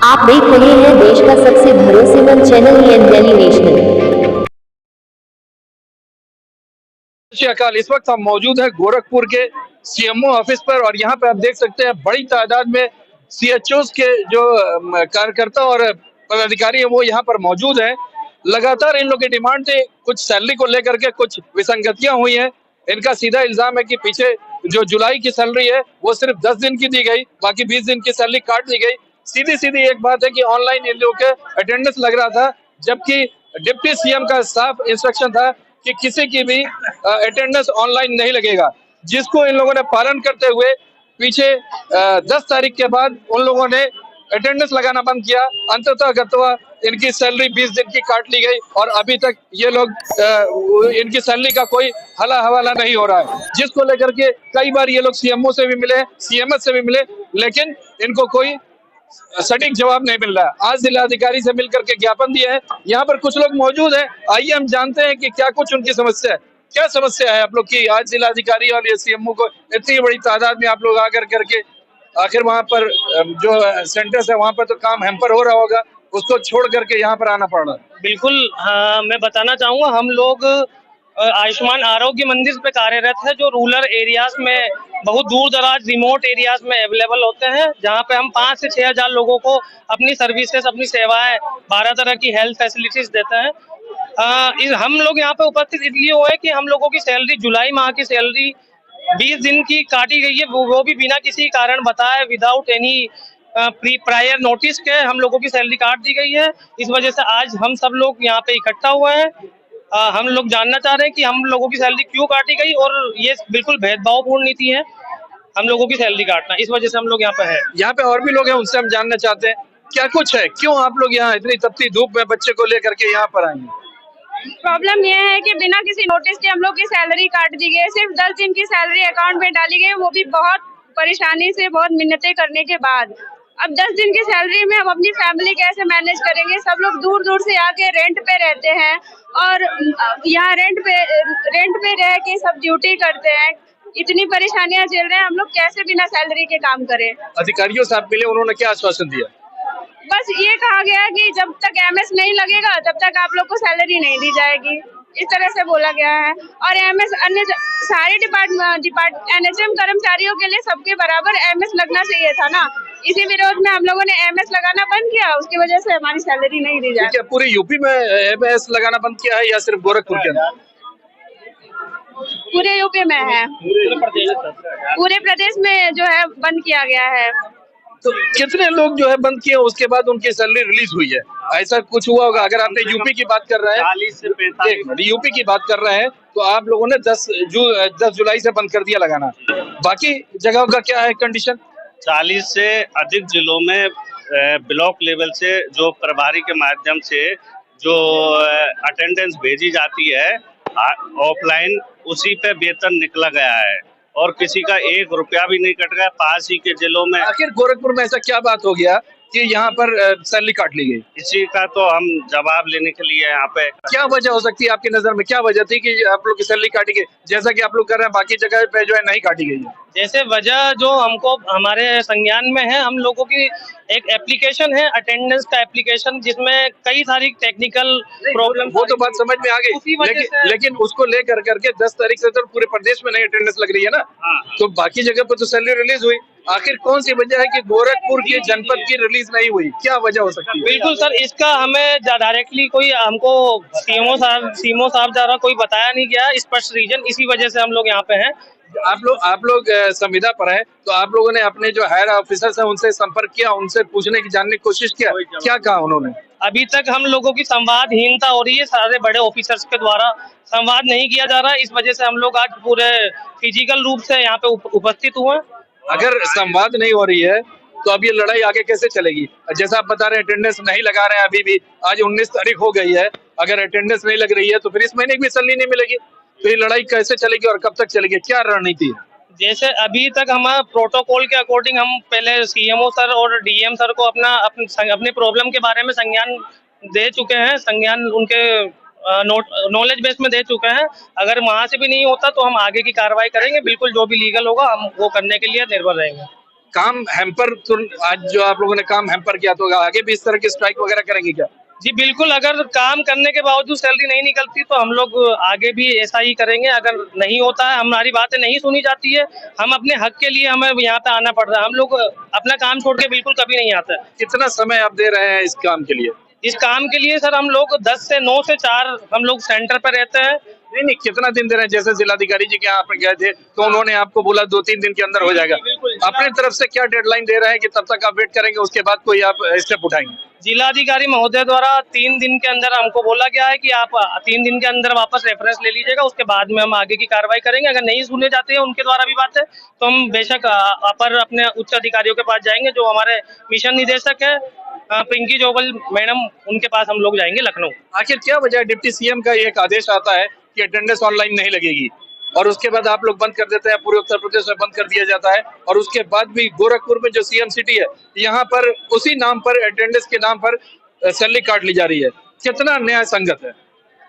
आप देख रहे हैं देश का सबसे भरोसेमंद चैनल दिल्ली नेशनल। श्री अकाल। इस वक्त हम मौजूद हैं गोरखपुर के सीएमओ ऑफिस पर और यहाँ पे आप देख सकते हैं बड़ी तादाद में सीएचओस के जो कार्यकर्ता और पदाधिकारी हैं वो यहाँ पर मौजूद हैं। लगातार इन लोगों की डिमांड थी, कुछ सैलरी को लेकर के कुछ विसंगतियां हुई हैं। इनका सीधा इल्जाम है कि पीछे जो जुलाई की सैलरी है वो सिर्फ 10 दिन की दी गई, बाकी 20 दिन की सैलरी काट दी गई। सीधी सीधी एक बात है कि ऑनलाइन इन लोगों के अटेंडेंस लग रहा था, जबकि डिप्टी सीएम का साफ इंस्ट्रक्शन था कि किसी की भी अटेंडेंस ऑनलाइन नहीं लगेगा, जिसको इन लोगों ने पालन करते हुए पीछे 10 तारीख के बाद उन लोगों ने अटेंडेंस लगाना बंद किया। अंततः गत्वा इनकी सैलरी 20 दिन की काट ली गई और अभी तक ये लोग इनकी सैलरी का कोई हला हवाला नहीं हो रहा है, जिसको लेकर के कई बार ये लोग सीएमओ से भी मिले, सीएमएस से भी मिले, लेकिन इनको कोई सटीक जवाब नहीं मिल रहा है। आज जिलाधिकारी से मिलकर के ज्ञापन दिया है। यहाँ पर कुछ लोग मौजूद हैं, आइए हम जानते हैं कि क्या कुछ उनकी समस्या है। क्या समस्या है आप लोग की? आज जिलाधिकारी और ये सीएमओ को इतनी बड़ी तादाद में आप लोग आकर करके आखिर वहाँ पर जो सेंटर्स है वहाँ पर तो काम हैम्पर हो रहा होगा, उसको छोड़ करके यहाँ पर आना पड़ रहा है। बिल्कुल हाँ, मैं बताना चाहूँगा, हम लोग आयुष्मान आरोग्य मंदिर पे कार्यरत है, जो रूरल एरियाज में बहुत दूर दराज रिमोट एरियाज में अवेलेबल होते हैं, जहाँ पे हम 5 से 6 हज़ार लोगों को अपनी सर्विसेज, अपनी सेवाएं, 12 तरह की हेल्थ फैसिलिटीज देते हैं। हम लोग यहाँ पे उपस्थित इसलिए हुए कि हम लोगों की सैलरी, जुलाई माह की सैलरी 20 दिन की काटी गई है, वो भी बिना किसी कारण बताए, विदाउट एनी प्रायर नोटिस के हम लोगों की सैलरी काट दी गई है। इस वजह से आज हम सब लोग यहाँ पे इकट्ठा हुए हैं। हम लोग जानना चाह रहे हैं कि हम लोगों की सैलरी क्यों काटी गई, और ये बिल्कुल भेदभावपूर्ण नीति है हम लोगों की सैलरी काटना। इस वजह से हम लोग यहाँ पे हैं। यहाँ पे और भी लोग हैं, उनसे हम जानना चाहते हैं क्या कुछ है, क्यों आप लोग यहाँ इतनी तपती धूप में बच्चे को लेकर के यहाँ पर आए हैं? प्रॉब्लम ये है कि बिना किसी नोटिस के हम लोग की सैलरी काट दी गई। सिर्फ 10 दिन की सैलरी अकाउंट में डाली गई, वो भी बहुत परेशानी से, बहुत मिन्नतें करने के बाद। अब 10 दिन की सैलरी में हम अपनी फैमिली कैसे मैनेज करेंगे? सब लोग दूर दूर से आके रेंट पे रहते हैं और यहाँ रेंट पे रह के सब ड्यूटी करते हैं। इतनी परेशानियां झेल रहे हैं, हम लोग कैसे बिना सैलरी के काम करें? अधिकारियों से आप मिले, उन्होंने क्या आश्वासन दिया? बस ये कहा गया कि जब तक एमएस नहीं लगेगा तब तक आप लोग को सैलरी नहीं दी जाएगी, इस तरह से बोला गया है। और एमएस अन्य सारे एनएचएम कर्मचारियों के लिए सबके बराबर एमएस लगना चाहिए था ना। इसी विरोध में हम लोगों ने एमएस लगाना बंद किया, उसकी वजह से हमारी सैलरी नहीं दी जाएगी। क्या पूरे यूपी में एमएस लगाना बंद किया है या सिर्फ गोरखपुर के अंदर? पूरे यूपी में है, पूरे प्रदेश में जो है बंद किया गया है। तो कितने लोग जो है बंद किए, उसके बाद उनकी सैलरी रिलीज हुई है, ऐसा कुछ हुआ होगा? अगर आपने यूपी की बात कर रहे हैं, 40 से 45 यूपी की बात कर रहे हैं, तो आप लोगों ने 10 जुलाई से बंद कर दिया लगाना। बाकी जगहों का क्या है कंडीशन? 40 से अधिक जिलों में ब्लॉक लेवल से जो प्रभारी के माध्यम से जो अटेंडेंस भेजी जाती है ऑफलाइन, उसी पे वेतन निकला गया है और किसी का 1 रुपया भी नहीं कट गया। पास ही के जिलों में आखिर गोरखपुर में ऐसा क्या बात हो गया कि यहाँ पर सैलरी काट ली गई? इसी का तो हम जवाब लेने के लिए यहाँ पे। क्या वजह हो सकती है आपकी नजर में? क्या वजह थी कि आप लोग की सैलरी काटी गई, जैसा कि आप लोग कर रहे हैं बाकी जगह पे जो है नहीं काटी गई है? जैसे वजह जो हमको हमारे संज्ञान में है, हम लोगों की एक एप्लीकेशन है, अटेंडेंस का एप्लीकेशन, जिसमें कई सारी टेक्निकल प्रॉब्लम। वो तो बात समझ में आ गई, लेकिन उसको लेकर करके 10 तारीख से तो पूरे प्रदेश में नहीं अटेंडेंस लग रही है ना। तो बाकी जगह पर तो सैलरी रिलीज हुई, आखिर कौन सी वजह है कि गोरखपुर के जनपद की रिलीज नहीं हुई? क्या वजह हो सकती है? बिल्कुल सर, इसका हमें डायरेक्टली कोई हमको सीएमओ साहब द्वारा कोई बताया नहीं गया स्पष्ट रीजन, इसी वजह से हम लोग यहाँ पे हैं। आप लोग संविदा पर हैं, तो आप लोगों ने अपने जो हायर ऑफिसर्स हैं उनसे संपर्क किया, उनसे पूछने की, जानने की कोशिश किया, क्या कहा उन्होंने? अभी तक हम लोगों की संवादहीनता हो रही है, सारे बड़े ऑफिसर्स के द्वारा संवाद नहीं किया जा रहा है। इस वजह से हम लोग आज पूरे फिजिकल रूप से यहाँ पे उपस्थित हुए। अगर संवाद नहीं हो रही है तो अब ये लड़ाई आगे कैसे चलेगी? जैसा आप बता रहे हैं अटेंडेंस नहीं लगा रहे हैं अभी भी, आज 19 तारीख हो गई है, अगर अटेंडेंस नहीं लग रही है तो फिर इस महीने की भी सैलरी नहीं मिलेगी, तो ये लड़ाई कैसे चलेगी और कब तक चलेगी? क्या रणनीति है? जैसे अभी तक हम प्रोटोकॉल के अकॉर्डिंग हम पहले सीएमओ सर और डीएम सर को अपने प्रॉब्लम के बारे में संज्ञान दे चुके हैं, संज्ञान उनके नॉलेज बेस में दे चुके हैं। अगर वहां से भी नहीं होता तो हम आगे की कार्रवाई करेंगे, बिल्कुल जो भी लीगल होगा हम वो करने के लिए निर्भर रहेंगे। काम हैम्पर, आज जो आप लोगों ने काम हैम्पर किया, तो आगे भी इस तरह की स्ट्राइक वगैरह करेंगे क्या? जी बिल्कुल, अगर काम करने के बावजूद सैलरी नहीं निकलती तो हम लोग आगे भी ऐसा ही करेंगे। अगर नहीं होता है, हमारी बातें नहीं सुनी जाती है, हम अपने हक के लिए हमें यहाँ पे आना पड़ रहा है। हम लोग अपना काम छोड़ के बिल्कुल कभी नहीं आते। कितना समय आप दे रहे हैं इस काम के लिए? इस काम के लिए सर हम लोग 10 से 9 से 4 हम लोग सेंटर पर रहते हैं। नहीं, कितना दिन दे रहे हैं? जैसे जिलाधिकारी जी के यहाँ आप गए थे तो उन्होंने आपको बोला 2-3 दिन के अंदर हो जाएगा। अपनी तरफ से क्या डेडलाइन दे रहे हैं कि तब तक आप वेट करेंगे, उसके बाद कोई आप स्टेप उठाएंगे? जिलाधिकारी महोदय द्वारा 3 दिन के अंदर हमको बोला गया है कि आप 3 दिन के अंदर वापस रेफरेंस ले लीजिएगा, उसके बाद में हम आगे की कार्रवाई करेंगे। अगर नहीं सुने जाते हैं उनके द्वारा भी बात है तो हम बेशक अपर अपने उच्च अधिकारियों के पास जाएंगे। जो हमारे मिशन निदेशक है पिंकी जोगल मैडम, उनके पास हम लोग जाएंगे लखनऊ। आखिर क्या वजह है? डिप्टी सीएम का एक आदेश आता है कि अटेंडेंस ऑनलाइन नहीं लगेगी और उसके बाद आप लोग बंद कर देते हैं, पूरे उत्तर प्रदेश में बंद कर दिया जाता है। और उसके बाद भी गोरखपुर में जो सीएम सिटी है, यहाँ पर उसी नाम पर, अटेंडेंस के नाम पर सैलरी काट ली जा रही है। कितना न्याय संगत है?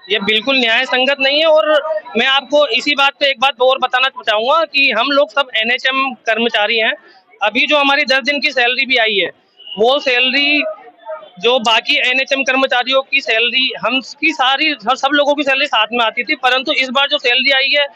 ये बिल्कुल न्याय संगत नहीं है। और मैं आपको इसी बात पे एक बात और बताना चाहूंगा कि हम लोग सब एनएचएम कर्मचारी हैं। अभी जो हमारी 10 दिन की सैलरी भी आई है, वो सैलरी जो बाकी एनएचएम कर्मचारियों की सैलरी, हम की सारी सब लोगों की सैलरी साथ में आती थी, परंतु इस बार जो सैलरी आई है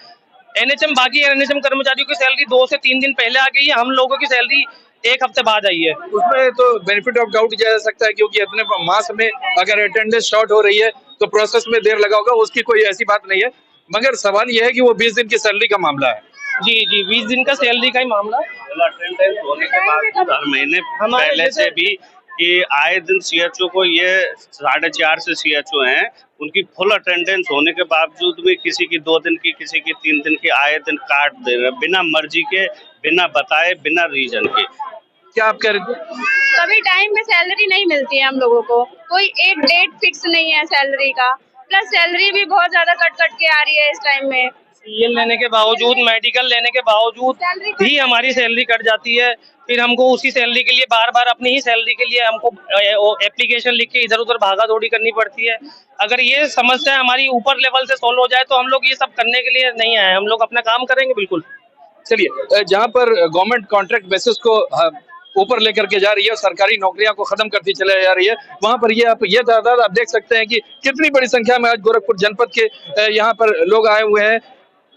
बाकी एनएचएम कर्मचारियों की सैलरी 2 से 3 दिन पहले आ गई है। हम लोगों की सैलरी 1 हफ्ते बाद आई है। उसमें तो बेनिफिट ऑफ डाउट किया जा सकता है, क्योंकि इतने मास में अगर अटेंडेंस शॉर्ट हो रही है तो प्रोसेस में देर लगा होगा, उसकी कोई ऐसी बात नहीं है। मगर सवाल यह है कि वो 20 दिन की सैलरी का मामला है। जी जी, 20 दिन का सैलरी का ही मामला। अटेंडेंस होने के बाद हर महीने पहले से भी कि आए दिन सीएचओ को, ये 4.5 से सीएचओ हैं, उनकी फुल अटेंडेंस होने के बावजूद भी किसी की 2 दिन की, किसी की 3 दिन की आए दिन काट दे रहे, बिना मर्जी के, बिना बताए, बिना रीजन के। क्या आप कह रहे थे? कभी टाइम में सैलरी नहीं मिलती है हम लोगों को, कोई एक डेट फिक्स नहीं है सैलरी का। प्लस सैलरी भी बहुत ज्यादा कट के आ रही है इस टाइम में। सीएल लेने के बावजूद, मेडिकल लेने के बावजूद भी हमारी सैलरी कट जाती है। फिर हमको उसी सैलरी के लिए बार बार अपनी ही सैलरी के लिए हमको एप्लीकेशन लिख के इधर उधर भागा दौड़ी करनी पड़ती है। अगर ये समस्या हमारी ऊपर लेवल से सॉल्व हो जाए तो हम लोग ये सब करने के लिए नहीं आए, हम लोग अपना काम करेंगे बिल्कुल। चलिए, जहाँ पर गवर्नमेंट कॉन्ट्रैक्ट बेसिस को ऊपर लेकर के जा रही है और सरकारी नौकरियां को खत्म करती चले जा रही है, वहां पर ये तादाद आप देख सकते हैं कि कितनी बड़ी संख्या में आज गोरखपुर जनपद के यहाँ पर लोग आए हुए हैं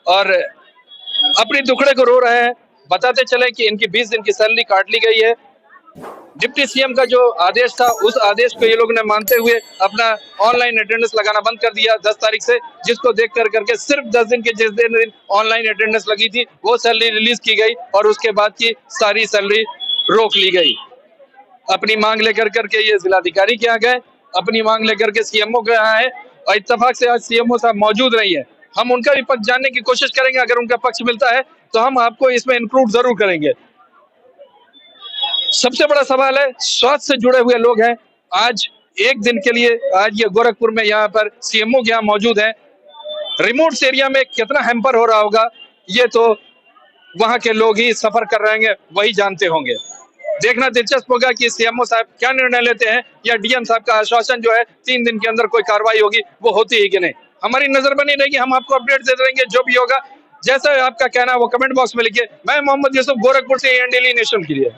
और अपनी दुखड़े को रो रहे हैं। बताते चले कि इनकी 20 दिन की सैलरी काट ली गई है। डिप्टी सीएम का जो आदेश था, उस आदेश को ये लोग ने मानते हुए अपना ऑनलाइन अटेंडेंस लगाना बंद कर दिया 10 तारीख से, जिसको देख करके सिर्फ 10 दिन के जिस दिन ऑनलाइन अटेंडेंस लगी थी वो सैलरी रिलीज की गई और उसके बाद की सारी सैलरी रोक ली गई। अपनी मांग लेकर करके ये जिलाधिकारी के यहाँ गए, अपनी मांग लेकर के सीएमओ के यहाँ है और इत्तेफाक से आज सीएमओ साहब मौजूद नहीं है। हम उनका भी पक्ष जानने की कोशिश करेंगे, अगर उनका पक्ष मिलता है तो हम आपको इसमें इंक्लूड जरूर करेंगे। सबसे बड़ा सवाल है, स्वास्थ्य से जुड़े हुए लोग हैं। आज एक दिन के लिए आज ये गोरखपुर में यहाँ पर सीएमओ के यहाँ मौजूद हैं। रिमोट एरिया में कितना हैम्पर हो रहा होगा ये तो वहां के लोग ही सफर कर रहे हैं, वही जानते होंगे। देखना दिलचस्प होगा कि सीएमओ साहब क्या निर्णय लेते हैं या डीएम साहब का आश्वासन जो है 3 दिन के अंदर कोई कार्रवाई होगी वो होती है कि नहीं। हमारी नजर बनी रहेगी, हम आपको अपडेट देते रहेंगे जो भी होगा। जैसा आपका कहना है वो कमेंट बॉक्स में लिखिए। मैं मोहम्मद यूसुफ, गोरखपुर से, एएनडी नेशनल के लिए।